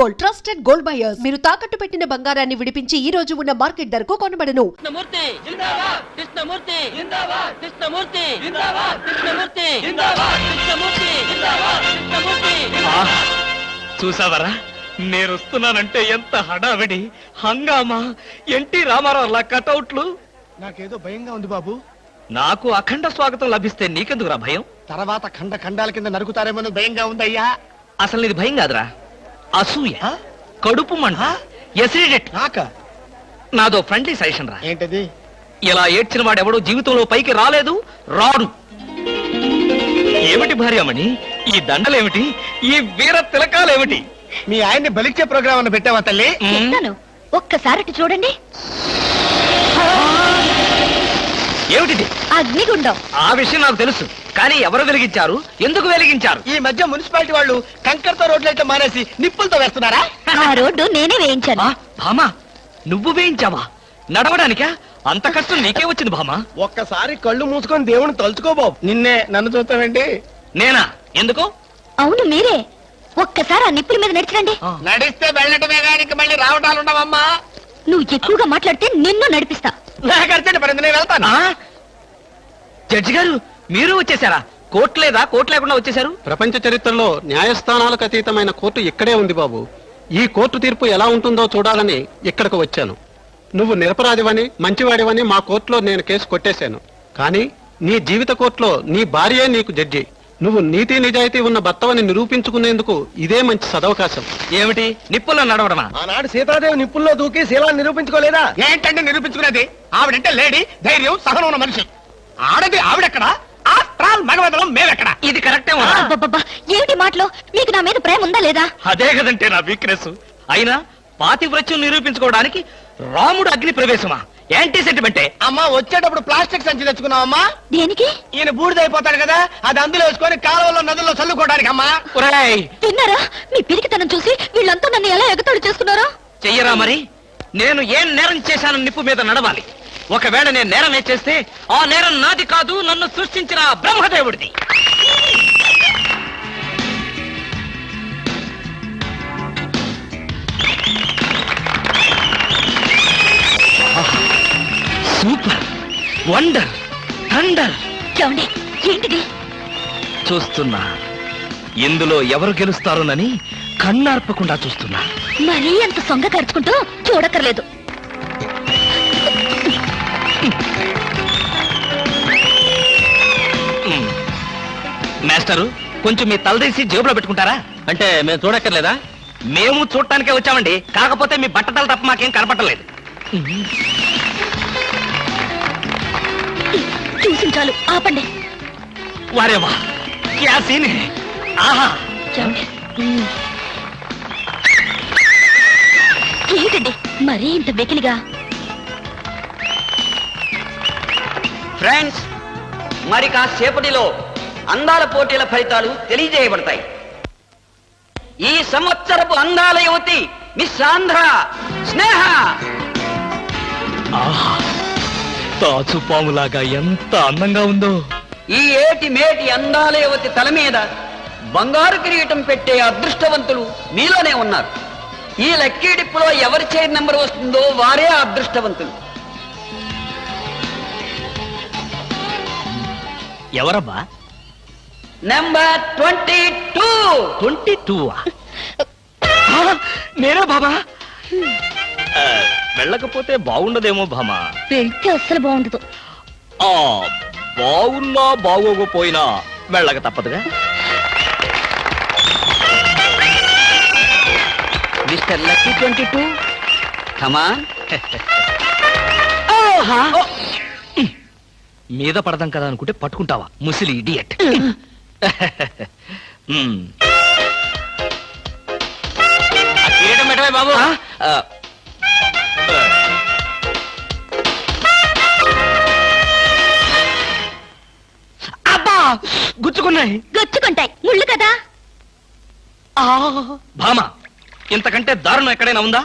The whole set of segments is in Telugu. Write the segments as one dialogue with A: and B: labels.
A: Gold, trusted gold buyers. మీరు తాకట్టు పెట్టిన బంగారాన్ని విడిపించి ఈ రోజు ఉన్న మార్కెట్ ధరకు కొనబడను.
B: కృష్ణమూర్తి జిందాబాద్, కృష్ణమూర్తి జిందాబాద్, కృష్ణమూర్తి జిందాబాద్, కృష్ణమూర్తి జిందాబాద్, కృష్ణమూర్తి జిందాబాద్, కృష్ణమూర్తి జిందాబాద్.
C: చూసావరా, నేను వస్తున్నానంటే ఎంత హడావిడి హంగామా. ఎన్టీ రామారావు కటౌట్లు.
D: నాకేదో భయంగా ఉంది బాబు.
C: నాకు అఖండ స్వాగతం లభిస్తే నీకెందుకురా భయం?
D: తర్వాత ఖండ ఖండాల కింద నరుకుతారేమో భయంగా ఉందయ్యా.
C: అసలు ఇది భయం కాదురా, అసూయ, కడుపు మంట, ఎసిడిటీ. నాదో ఫ్రెండ్లీ సజెషన్ రా.
D: ఏంటది?
C: ఇలా ఏడ్చిన వాడెవడో జీవితంలో పైకి రాలేదు, రాడు. ఏమిటి భార్యమణి ఈ దండలేమిటి, ఈ వీర తిలకాలేమిటి?
D: మీ ఆయన్ని బలిచ్చే ప్రోగ్రామ్ అన్న పెట్టావా తల్లి?
E: ఒక్కసారి చూడండి.
C: ఏమిటిది?
E: అగ్నిగుండం.
C: ఆ విషయం నాకు తెలుసు, కానీ ఎవరు వెలిగించారు, ఎందుకు వెలిగించారు?
D: ఈ మధ్య మున్సిపాలిటీ వాళ్ళు కంకరతో రోడ్లైతే మానేసి నిప్పులతో వేస్తున్నారా?
E: ఆ రోడ్డు నేనే వేయించాను.
C: భామా, నువ్వు వేయించావా? నడవడానికా? అంత కష్టం నీకే వచ్చింది భామా?
D: ఒక్కసారి కళ్ళు మూసుకొని దేవుని తలుచుకో బాబు. నిన్నే నన్ను చూస్తావేంటి?
C: నేనా? ఎందుకు?
E: అవును మీరే. ఒక్కసారి ఆ నిప్పుల మీద నడిచిరండి.
D: నడిస్తే వెళ్ళటమే గానికి మళ్ళీ రావటాలు ఉండవమ్మా.
E: నువ్వు ఎక్కువగా మాట్లాడితే నిన్ను నడిపిస్తా.
D: నాకర్చండి పడింది, నేను వెళ్తాను.
C: జడ్జి గారు, మీరు వచ్చేసారా? కోర్టు లేదా? కోర్టు లేకుండా వచ్చేసారు?
F: ప్రపంచ చరిత్రలో న్యాయస్థానాలకు అతీతమైన కోర్టు ఇక్కడే ఉంది బాబు. ఈ కోర్టు తీర్పు ఎలా ఉంటుందో చూడాలని ఇక్కడికి వచ్చాను. నువ్వు నిరపరాధివని, మంచివాడివని మా కోర్టులో నేను కేసు కొట్టేశాను. కానీ నీ జీవిత కోర్టులో నీ భార్యే నీకు జడ్జి. నువ్వు నీతి నిజాయితీ ఉన్న భర్తవని నిరూపించుకునేందుకు ఇదే మంచి సదవకాశం.
C: ఏమిటి నిప్పుల్లో నడవడమా?
D: ఆనాడు సీతాదేవి నిప్పుల్లో దూకి శీలాన్ని నిరూపించుకోలేదా? ఏంటంటే నిరూపించుకునేది? ఆవిడంటే లేడీ, ధైర్యం, సహనం ఉన్న మనిషి. ఆడది ఆవిడెక్కడ, ఆస్ట్రాల్ మగవదలం మేమెక్కడ?
C: ఇది కరెక్టే.
E: ఏమిటి మాటలు? మీకు నా మీద ప్రేమ ఉందా లేదా?
C: అదే కదంటే నా వీక్నెస్. అయినా పాతివ్రత్యం నిరూపించుకోవడానికి రాముడు అగ్ని ప్రవేశమా? యాంటీ సెంటిమెంటే.
D: అమ్మా, వచ్చేటప్పుడు ప్లాస్టిక్ సంచి తెచ్చుకున్నావమ్మా.
E: దేనికి?
D: ఈయన బూడిదైపోతాడు కదా, అది అందులో వేసుకొని కాలువలో నదుల్లో చల్లుకోవడానికి అమ్మా.
E: తిన్నారా? మీ పిరికితనం చూసి వీళ్ళంతా నన్ను ఎలా ఎగతాళి చేసుకున్నారా?
C: చెయ్యరా మరి. నేను ఏం నేరం చేశానని నిప్పు మీద నడవాలి. ఒకవేళ నేను నేరం చేస్తే ఆ నేరం నాది కాదు, నన్ను సృష్టించిన బ్రహ్మదేవుడిది. Super, wonder, thunder.
E: చూడండి, ఏంటిది?
C: చూస్తున్నా. ఇందులో ఎవరు గెలుస్తారోనని కన్నార్పకుండా చూస్తున్నా.
E: మరీ అంత సొంగ ఖర్చుకుంటూ చూడక్కర్లేదు.
C: మాస్టరు, కొంచెం మీ తలదీసి జేబులో పెట్టుకుంటారా? అంటే మేము చూడక్కర్లేదా? మేము చూడటానికే వచ్చామండి. కాకపోతే మీ బట్టతల తప్ప మాకేం కనపట్టలేదు.
E: చూసి చాలు, ఆపండి.
C: వారేవా, క్యా సీన్ హై. ఆహా,
E: ఏంటండి మరీ ఇంత వెకిలిగా?
B: ఫ్రెండ్స్, మరి కాసేపటిలో అందాల పోటీల ఫలితాలు తెలియజేయబడతాయి. ఈ సంవత్సరపు అందాల యువతి మిస్ ఆంధ్ర స్నేహ.
C: ఆహా, తాచుపాములాగా ఎంత అందంగా ఉందో.
B: ఈ ఏటి మేటి అందాల యువతి తల మీద బంగారు కిరీటం పెట్టే అదృష్టవంతులు మీలోనే ఉన్నారు. ఈ లక్కీ డిప్పులో ఎవరి చైర్ నెంబర్ వస్తుందో వారే అదృష్టవంతులు.
C: ఎవరబ్బా?
B: నెంబర్ 22.
C: 22. నేనే బాబా. వెళ్ళకపోతే బాగుండదేమో భామా.
E: వెళ్తే అస్సలు బాగుండదు.
C: బాగున్నా బాగోకపోయినా వెళ్ళక తప్పదుగా.
B: మిస్టర్ లక్కీ 22, కమాన్.
C: మీద పడదాం కదా అనుకుంటే పట్టుకుంటావా ముసిలి ఇడియట్. బాబు, అబ్బా, గుచ్చుకున్నాయి.
E: గుచ్చుకుంటాయి, ముళ్ళు కదా.
C: భామా, ఇంతకంటే దారుణం ఎక్కడైనా ఉందా?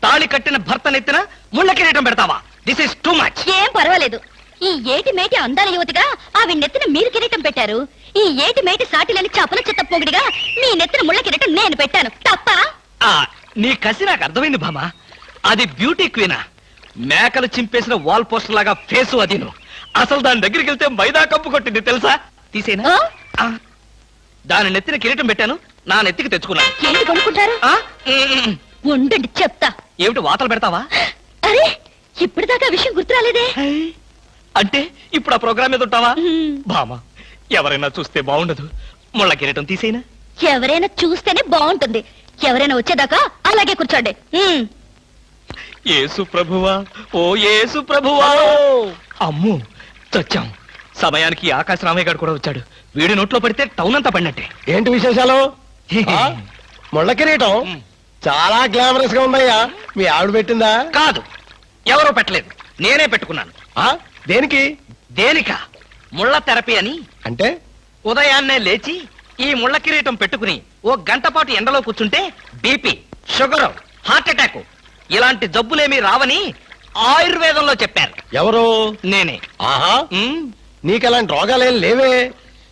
C: తాళి కట్టిన భర్త నెత్తిన ముళ్ళ కిరీటం పెడతావా? This is too much.
E: ఏం పర్వాలేదు. ఈ ఏటి మేటి అందాల యువతిగా ఆవి నెత్తిన మీరు కిరీటం పెట్టారు. ఈ ఏటి మేటి సాటిలని చపల చిత్త పొగిడిగా మీ నెత్తిన ముళ్ళ కిరీటం నేను పెట్టాను. తప్ప?
C: నీ కసి నాకు అర్థమైంది భామా. అది బ్యూటీ క్వీనా? మేకలు చింపేసిన వాల్ పోస్టర్ లాగా ఫేసు అదిను. అసలు దాని దగ్గరికి వెళ్తే మైదా కప్పు కొట్టింది తెలుసా? తీసేనా?
E: ఆ?
C: దాని నెత్తిన కిరీటం పెట్టాను, నా నెత్తికి తెచ్చుకున్నా.
E: ఏంటి కొనుక్కుంటారు? ఉండండి చెప్తా.
C: ఏమిటి వాతలు పెడతావా?
E: అరే ఇప్పటిదాకా ఆ విషయం గుర్తురాలేదే.
C: అంటే ఇప్పుడు ఆ ప్రోగ్రామ్ మీద ఉంటావా?
E: హ్మ్.
C: భామా, ఎవరైనా చూస్తే బాగుండదు. ముళ్ళ కిరీటం తీసేనా?
E: ఎవరైనా చూస్తేనే బాగుంటుంది. ఎవరైనా వచ్చేదాకా అలాగే కూర్చోండి.
C: యేసు ప్రభువా, ఓ యేసు ప్రభువా. అమ్ము చచ్చాం. సమయానికి ఆకాశ రామయ్య గారు కూడా వచ్చాడు. వీడి నోట్లో పడితే టౌన్ అంతా పడినట్టే.
D: ఏంటి విశేషాలు? ముళ్ళ కిరీటం చాలా గ్లామరస్ గా ఉందయ్యా. మీ ఆవిడ పెట్టిందా?
C: కాదు, ఎవరో పెట్టలేదు, నేనే పెట్టుకున్నాను.
D: దేనికి?
C: దేనికా? ముళ్ళ థెరపీ అని.
D: అంటే
C: ఉదయాన్నే లేచి ఈ ముళ్ళ కిరీటం పెట్టుకుని ఓ గంట పాటు ఎండలో కూర్చుంటే బీపీ, షుగర్, హార్ట్ అటాక్ ఇలాంటి జబ్బులేమీ రావని ఆయుర్వేదంలో చెప్పారు.
D: ఎవరు?
C: నేనే.
D: ఆహా,
C: ఉమ్,
D: నీకెలాంటి రోగాలేం లేవే.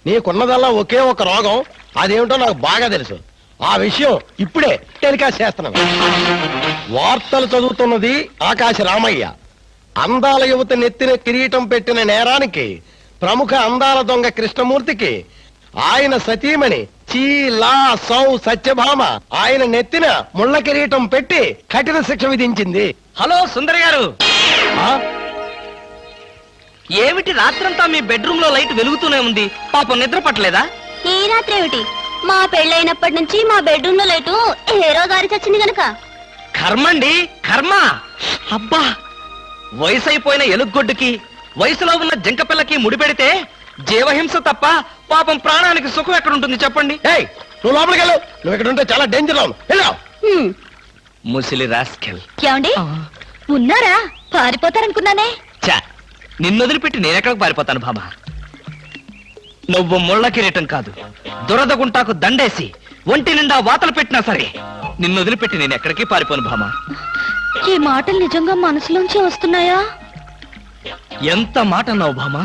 D: నీకున్నదల్లా ఒకే ఒక రోగం. అదేమిటో నాకు బాగా తెలుసు. ఆ విషయం ఇప్పుడే టెలికాస్ట్ చేస్తున్నాను. వార్తలు చదువుతున్నది ఆకాశ రామయ్య. అందాల యువత నెత్తిన కిరీటం పెట్టిన నేరానికి ప్రముఖ అందాల దొంగ కృష్ణమూర్తికి ఆయన సతీమణి చీలా సౌ సత్యభామ ఆయన నెత్తిన ముళ్ళ కిరీటం పెట్టి కఠిన శిక్ష విధించింది.
C: హలో సుందరి గారు,
D: ఆ?
C: ఏమిటి రాత్రంతా మీ బెడ్రూమ్ లో లైట్ వెలుగుతూనే ఉంది? పాపం నిద్ర పట్టలేదా?
E: ఈ రాత్రి ఏమిటి? మా పెళ్ళైనప్పటి నుంచి మా బెడ్రూమ్ లో లేటు ఏ రోజు ఆరి చచ్చింది గనక.
C: కర్మండి, కర్మ. అబ్బా, వయసు అయిపోయిన ఎలుగొడ్డుకి వయసులో ఉన్న జింకపిల్లకి ముడిపెడితే జీవహింస తప్ప పాపం ప్రాణానికి సుఖం ఎక్కడుంటుంది చెప్పండి?
D: ఏయ్, నువ్వు లోపలికి వెళ్ళు. నువ్వు ఇక్కడ ఉంటే చాలా డేంజర్ లో ఉన్నావు.
C: ముసిలి రాస్కెల్.
E: ఏమండి ఉన్నారా? పారిపోతారనుకున్నానే.
C: చా, నిన్ను వదిలిపెట్టి నేనెక్కడికి పారిపోతాను బాబా? నువ్వు ముళ్ళ కిరీటం కాదు, దురద గుంటాకు దండేసి ఒంటి నిండా వాతలు పెట్టినా సరే నిన్ను వదిలిపెట్టి నేను ఎక్కడికి పారిపోను భామా.
E: ఈ మాటలు నిజంగా మనసులోంచి వస్తున్నాయా?
C: ఎంత మాట అన్నావు భామా.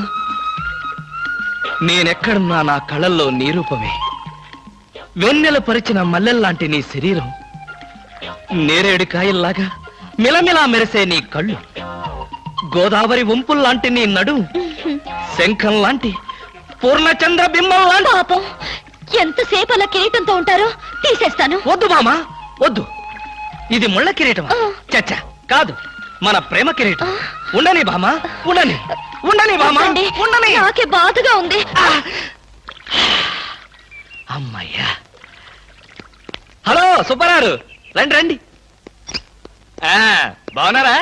C: నేనెక్కడున్నా నా కళ్ళల్లో నీ రూపమే. వెన్నెల పరిచిన మల్లెల్లాంటి నీ శరీరం, నేరేడు కాయల్లాగా మిలమిలా మెరిసే నీ కళ్ళు, గోదావరి వంపుల్లాంటి నీ నడు, శంఖం లాంటి పూర్ణచంద్ర బింబం లాంటి.
E: పాపం ఎంతసేపు అలా కిరీటంతో ఉంటారో తీసేస్తాను.
C: వద్దు మామా, వద్దు. ఇది ముళ్ళ కిరీటమా? చచ్చా, కాదు, మన ప్రేమ కిరీటం. ఉండని భామా, ఉండని, ఉండని భామా,
E: వద్దండి,
C: ఉండని.
E: నాకే బాధగా ఉంది.
C: అమ్మయ్యా. హలో సుబ్బారావు, రండి రండి. బాగున్నారా?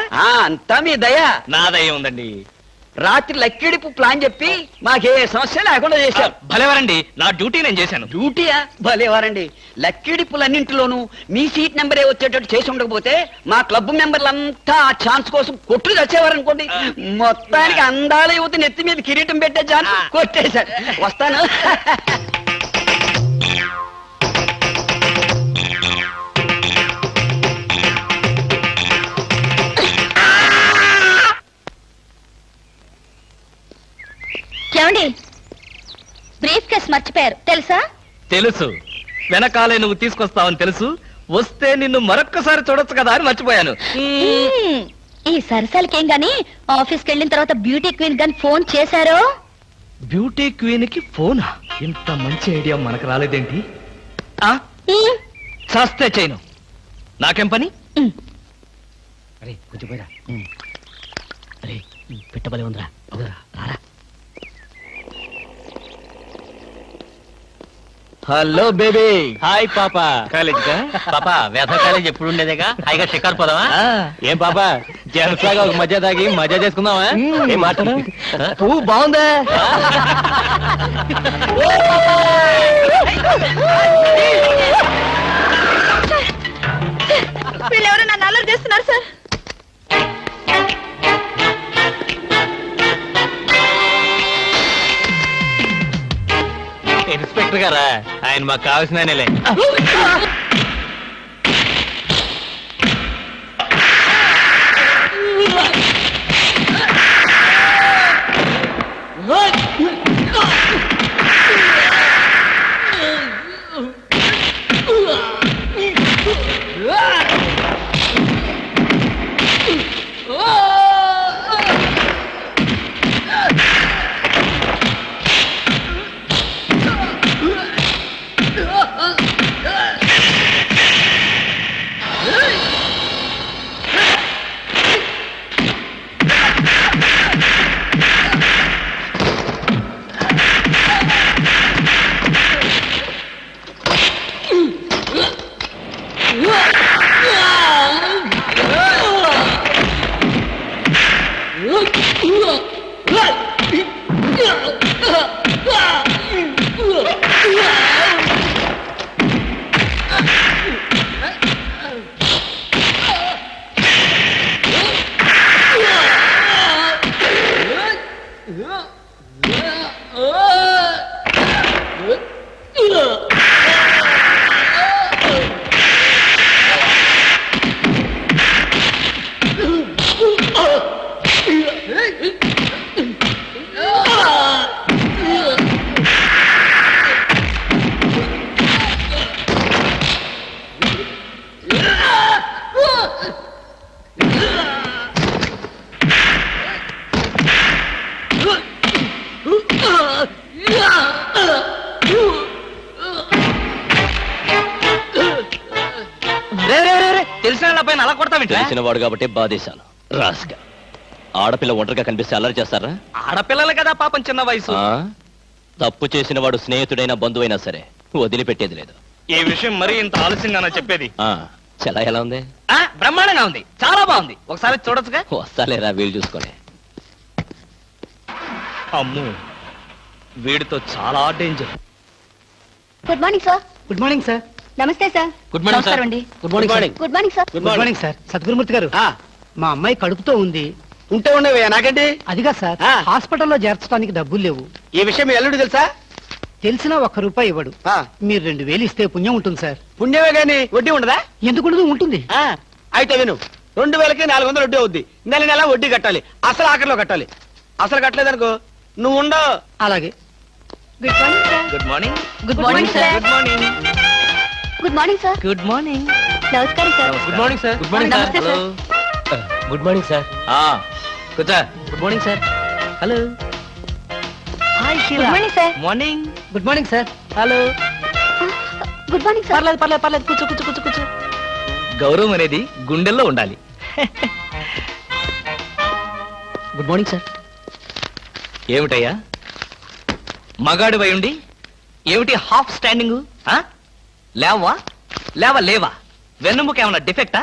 B: అంతా మీ దయ.
C: నా దయ ఉందండి.
B: రాత్రి లక్కిడిపు ప్లాన్ చెప్పి మాకే సమస్య లేకుండా చేశారు.
C: భలేవారండి, నా డ్యూటీ నేను చేశాను.
B: డ్యూటీయా? భలేవారండి. లక్కిడిపులన్నింటిలోనూ మీ సీట్ నెంబరే వచ్చేటట్టు చేసి ఉండకపోతే మా క్లబ్ మెంబర్లంతా ఆ ఛాన్స్ కోసం కొట్లు తెచ్చేవారనుకోండి. మొత్తానికి అందాల యువత నెత్తి మీద కిరీటం పెట్టే ఛాన్స్ కొట్టేశారు. వస్తాను.
E: ఏమండి బ్రీఫ్ కేస్ మర్చిపోయారు తెలుసా?
C: తెలుసు, వెనకాలే నువ్వు తీసుకొస్తావని తెలుసు. వస్తే నిన్ను మరొక్కసారి చూడొచ్చు కదా అని మర్చిపోయాను.
E: ఈ సరసాలకేం గాని ఆఫీస్కి వెళ్ళిన తర్వాత బ్యూటీ క్వీన్ గాని ఫోన్ చేశారో?
C: బ్యూటీ క్వీన్ కి ఫోనా? ఇంత మంచి ఐడియా మనకు రాలేదేంటి? చస్తే చేయను, నాకేం పని? అరే కొంచెం పోయిరా. అరే పిట్టబలే ఉందిరా, రారా.
B: Hello baby.
C: హాయ్ పాపా. కాలేజ్ పాపా, వేద కాలేజ్ ఎప్పుడు ఉండేదేగా. హాయిగా షికారు పోదామా?
D: ఏం పాపా, జలసాగా ఒక మధ్య తాగి మజా చేసుకుందామా? ఏం మాటలు?
B: పువ్వు బాగుందా?
E: వీళ్ళెవరో నన్ను అల్లరి చేస్తున్నారు సార్.
C: ఇన్స్పెక్టర్ గారా? ఆయన మాకు కావాల్సిన ఆయనలే. తెలిసిన పైన అలా కొడతావేంటి?
G: తెలిసిన వాడు కాబట్టి బాధేశాను రాస్గా. ఆడపిల్ల ఒంటరిగా కనిపిస్తే అల్లరి చేస్తారా?
C: ఆడపిల్లలు కదా పాపం, చిన్న వయసు.
G: ఆ? తప్పు చేసిన వాడు స్నేహితుడైనా బంధువైనా సరే వదిలిపెట్టేది లేదు.
C: ఈ విషయం మరీ ఇంత ఆలస్యంగా చెప్పేది.
G: ఆ చలా ఎలా ఉంది?
C: బ్రహ్మాండంగా ఉంది, చాలా బాగుంది. ఒకసారి చూడొచ్చుగా?
G: వస్తాలేరా వీలు చూసుకొని.
C: అమ్ము, వీడితో చాలా danger.
E: Good morning sir.
H: Good morning sir.
E: నమస్తే సార్.
G: Good morning sir.
E: నమస్కారం అండి.
H: Good morning sir.
E: Good morning sir.
H: Good morning sir. Sadgurumurthy గారు, మా అమ్మాయి కడుపుతో ఉంది.
D: ఉంటే ఉండేవయ్యా నాకండి.
H: అదిగా సార్,
D: ఆ.
H: హాస్పిటల్లో చేర్చడానికి డబ్బులు లేవు.
D: ఈ విషయం మీ అల్లుడు తెలుసా?
H: తెలిసినా ₹1 ఇవ్వడు.
D: ఆ.
H: మీరు 2000 ఇస్తే పుణ్యం ఉంటుంది సార్.
D: పుణ్యమే గాని వడ్డీ ఉండదా?
H: ఎందుకు ఉండదు? ఉంటుంది.
D: అయితే విను, 2000కి 400 వడ్డీ అవుద్ది. నెల నెల వడ్డీ కట్టాలి. అసలు ఆఖరిలో కట్టాలి. అసలు కట్టలేదనుకో నువ్వు ఉండవు.
H: అలాగే.
E: Good morning sir.
C: Good morning.
E: Good morning sir.
C: Good morning.
E: Good morning sir.
C: Good morning.
E: నమస్కారం sir.
C: Good morning sir.
G: Good morning sir.
E: నమస్తే సార్.
G: Good morning sir.
C: కూర్చో.
G: Good morning sir.
C: Hello. Hi
E: good morning sir.
C: Morning.
H: Good morning sir.
C: Hello.
E: Good morning sir.
C: పర్లేదు పర్లేదు పర్లేదు, కూర్చో కూర్చో కూర్చో కూర్చో. గౌరవం అనేది గుండెల్లో ఉండాలి.
H: Good morning sir.
C: ఏమిటయ్యా మగాడు వై ఉండి ఏమిటి హాఫ్ స్టాండింగ్? లేవా లేవా లేవా? వెన్నుముక ఏమన్నా డిఫెక్టా?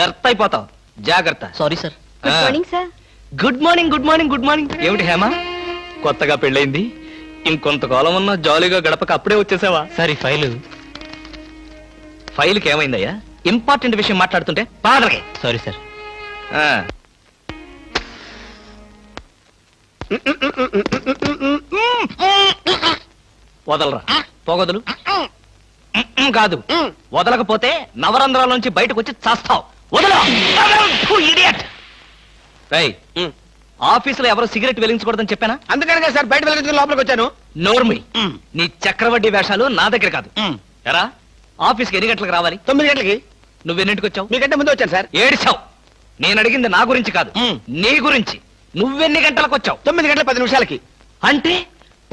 C: ఎర్త్ అయిపోతావు, జాగ్రత్త.
G: Sorry sir.
E: Good morning sir.
C: Good morning good morning good morning. ఏమిటి హేమ, కొత్తగా పెళ్ళైంది, ఇంకొంతకాలం ఉన్నా జాలీగా గడపక అప్పుడే వచ్చేసావా?
G: సార్ ఈ
C: ఫైల్కి ఏమైందయ్యా? ఇంపార్టెంట్ విషయం మాట్లాడుతుంటే పాడలకే.
G: Sorry sir.
C: వదలరా, పోగొదలు. కాదు, వదలకపోతే నవరంధ్రాల నుంచి బయటకు వచ్చి చస్తావు. వదలు. ఇడియట్. రేయ్, ఆఫీసులో ఎవరు సిగరెట్ వెలిగించకూడదని చెప్పానా?
D: అందుకనే సార్ బయట వెళ్ళి లోపలికి వచ్చాను.
C: నోర్మి, నీ చక్రవడ్డీ వేషాలు నా దగ్గర కాదు. ఎరా, ఆఫీస్కి ఎన్ని గంటలకు రావాలి?
D: 9 గంటలకి.
C: నువ్వెన్నింటికి వచ్చావు?
D: మీకంటే ముందు వచ్చాను సార్.
C: ఏడిచావు. నేను అడిగింది నా గురించి కాదు, నీ గురించి. నువ్వెన్ని గంటలకు వచ్చావు?
D: 9 గంటల 10 నిమిషాలకి.
C: అంటే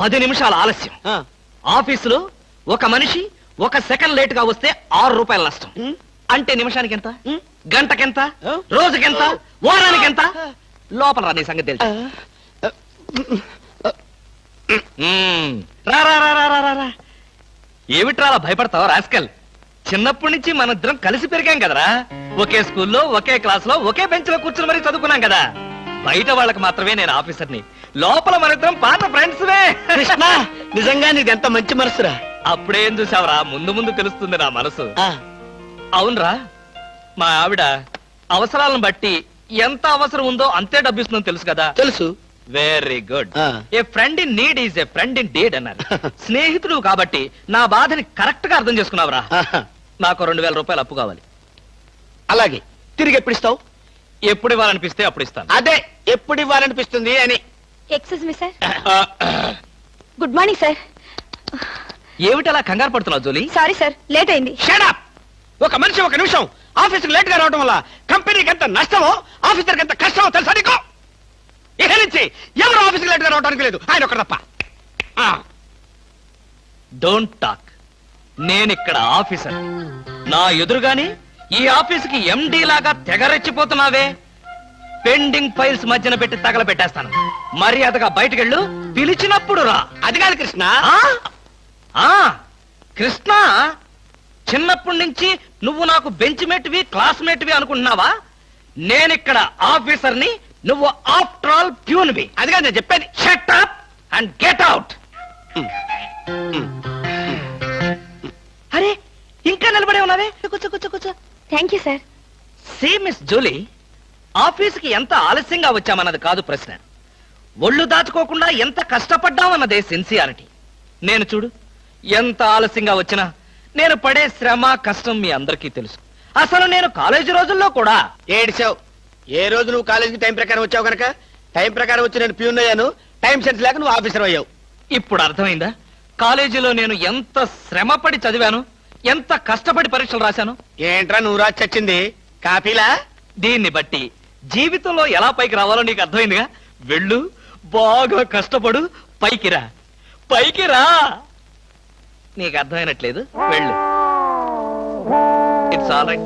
C: 10 నిమిషాల ఆలస్యం. ఆఫీసులో ఒక మనిషి 1 సెకండ్ లేట్ గా వస్తే ₹6 నష్టం. అంటే నిమిషానికి ఎంత? గంటకెంత? రోజుకెంత? వారానికి ఎంత? లోపల రా, నీ సంగతి తెలుసు. రా రా రా రా రా రా. ఏమిట్రా అలా భయపడతావు రాస్కల్? చిన్నప్పటి నుంచి మనిద్దరం కలిసి పెరిగాం కదరా. ఒకే స్కూల్లో, ఒకే క్లాస్ లో, ఒకే బెంచ్ లో కూర్చుని మరీ చదువుకున్నాం కదా. బయట వాళ్ళకి మాత్రమే నేను ఆఫీసర్ని, లోపల మనిద్దరం పాత ఫ్రెండ్స్.
D: కృష్ణ, నిజంగా నీది ఎంత మంచి మనసురా.
C: అప్పుడేం చూసావరా, ముందు ముందు తెలుస్తుంది నా మనసు. అవునరా, మా ఆవిడ అవసరాలను బట్టి ఎంత అవసరం ఉందో అంతే డబ్బిస్తుందో తెలుసు కదా.
D: తెలుసు.
C: Very good. A friend in need is a friend in deed అన్నారు. స్నేహితుడు కాబట్టి నా బాధని కరెక్ట్ గా అర్థం చేసుకున్నావురా. నాకు ₹2000 అప్పు కావాలి.
D: అలాగే. తిరిగి ఎప్పుడు ఇస్తావు?
C: ఎప్పుడు ఇవ్వాలనిపిస్తే అప్పుడు ఇస్తాను.
D: అదే, ఎప్పుడు ఇవ్వాలనిపిస్తుంది అని.
E: Excuse me sir. Good morning sir.
C: ఏమిటి అలా కంగారు పడుతున్నావు జోలీ?
E: సారీ సార్, లేట్ అయింది.
C: Shut up!
D: ఒక మనిషి ఒక నిమిషం ఆఫీసుకు లేట్ గా రావడం వల్ల కంపెనీకి ఎంత నష్టమో ఆఫీసర్కి ఎంత కష్టమో తెలుసా నీకు? ఇక నుంచి ఎవరు ఆఫీసుకు లేట్ గా రావడానికి లేదు, ఆయన ఒకరు తప్ప.
C: Don't talk. నేనిక్కడ ఆఫీసర్. నా ఎదురుగాని ఈ ఆఫీసుకి ఎండి లాగా తెగరెచ్చిపోతున్నావే. పెండింగ్ ఫైల్స్ మధ్యన పెట్టి తగలబెట్టేస్తాను. మర్యాదగా బయటకెళ్ళు, పిలిచినప్పుడు రా.
D: అది కాదు కృష్ణ.
C: ఆ కృష్ణ, చిన్నప్పటి నుంచి నువ్వు నాకు బెంచ్ మేట్వి క్లాస్మేట్వి అనుకుంటున్నావా? నేనిక్కడ ఆఫీసర్ని, నువ్వు ఆఫ్టర్ ఆల్ ప్యూన్వి.
D: అది కాదు నేను చెప్పేది.
C: Shut up and get out. అరే, ఇంకా నిలబడే ఉన్నావే? కూర్చో కూర్చో కూర్చో.
E: Thank you sir.
C: See Miss Julie, ఆఫీస్కి ఎంత ఆలస్యంగా వచ్చామన్నది కాదు ప్రశ్న. ఒళ్ళు దాచుకోకుండా ఎంత కష్టపడ్డామన్నదే సిన్సియారిటీ. నేను చూడు, ఎంత ఆలస్యంగా వచ్చినా నేను పడే శ్రమ కష్టం మీ అందరికీ తెలుసు. అసలు నేను కాలేజీ రోజుల్లో కూడా
D: ఏడిచావు. ఏ రోజు నువ్వు కాలేజీకి టైం ప్రకారం వచ్చావు కనుక టైం ప్రకారం వచ్చి నేను ప్యూన్ అయ్యాను. టైం సెన్స్ లేక నువ్వు ఆఫీసర్ అయ్యావు.
C: ఇప్పుడు అర్థమైందా కాలేజీలో నేను ఎంత శ్రమపడి చదివాను, ఎంత కష్టపడి పరీక్షలు రాశాను?
D: ఏంట్రా నువ్వు రాసి చచ్చింది కాపీలా?
C: దీన్ని బట్టి జీవితంలో ఎలా పైకి రావాలో నీకు అర్థమైందిగా. వెళ్ళు, బాగా కష్టపడు, పైకి రా. పైకి రా. నీకు అర్థమైనట్లేదు, వెళ్ళు. It's all right.